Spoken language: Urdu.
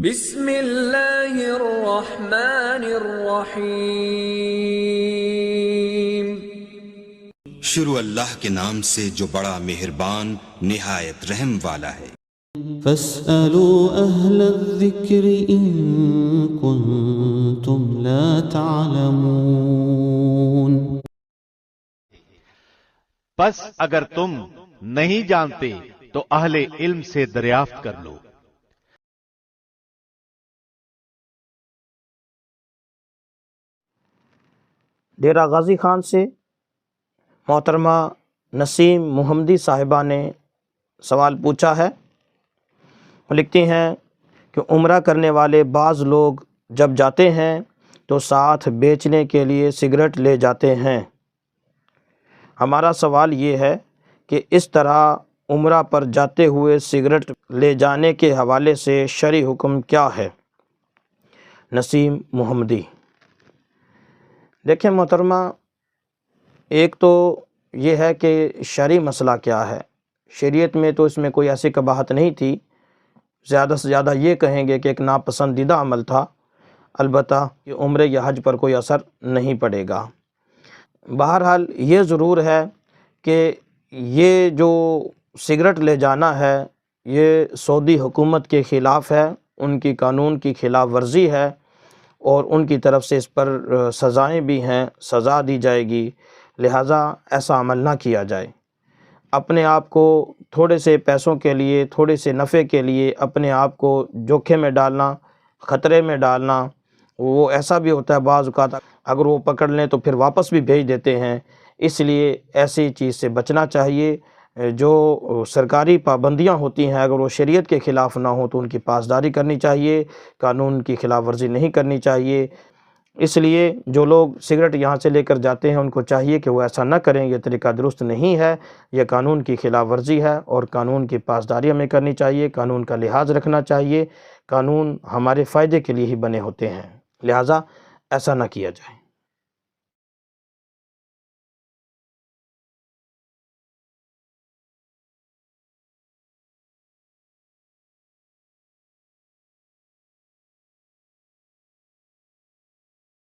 بسم اللہ الرحمن الرحیم۔ شروع اللہ کے نام سے جو بڑا مہربان نہایت رحم والا ہے۔ فاسألوا اہل الذکر ان کنتم لا تعلمون۔ بس اگر تم نہیں جانتے تو اہل علم سے دریافت کر لو۔ ڈیرہ غازی خان سے محترمہ نسیم محمدی صاحبہ نے سوال پوچھا ہے۔ وہ لکھتی ہیں کہ عمرہ کرنے والے بعض لوگ جب جاتے ہیں تو ساتھ بیچنے کے لیے سگریٹ لے جاتے ہیں۔ ہمارا سوال یہ ہے کہ اس طرح عمرہ پر جاتے ہوئے سگریٹ لے جانے کے حوالے سے شرعی حکم کیا ہے؟ نسیم محمدی: دیکھیں محترمہ، ایک تو یہ ہے کہ شرعی مسئلہ کیا ہے۔ شریعت میں تو اس میں کوئی ایسی قباحت نہیں تھی، زیادہ سے زیادہ یہ کہیں گے کہ ایک ناپسندیدہ عمل تھا، البتہ کہ عمرے یا حج پر کوئی اثر نہیں پڑے گا۔ بہرحال یہ ضرور ہے کہ یہ جو سگریٹ لے جانا ہے یہ سعودی حکومت کے خلاف ہے، ان کی قانون کی خلاف ورزی ہے، اور ان کی طرف سے اس پر سزائیں بھی ہیں، سزا دی جائے گی، لہٰذا ایسا عمل نہ کیا جائے۔ اپنے آپ کو تھوڑے سے پیسوں کے لیے، تھوڑے سے نفع کے لیے اپنے آپ کو جوکھے میں ڈالنا، خطرے میں ڈالنا، وہ ایسا بھی ہوتا ہے بعض اوقات اگر وہ پکڑ لیں تو پھر واپس بھی بھیج دیتے ہیں، اس لیے ایسی چیز سے بچنا چاہیے۔ جو سرکاری پابندیاں ہوتی ہیں اگر وہ شریعت کے خلاف نہ ہوں تو ان کی پاسداری کرنی چاہیے، قانون کی خلاف ورزی نہیں کرنی چاہیے۔ اس لیے جو لوگ سگریٹ یہاں سے لے کر جاتے ہیں ان کو چاہیے کہ وہ ایسا نہ کریں، یہ طریقہ درست نہیں ہے، یہ قانون کی خلاف ورزی ہے، اور قانون کی پاسداری ہمیں کرنی چاہیے، قانون کا لحاظ رکھنا چاہیے۔ قانون ہمارے فائدے کے لیے ہی بنے ہوتے ہیں، لہٰذا ایسا نہ کیا جائے۔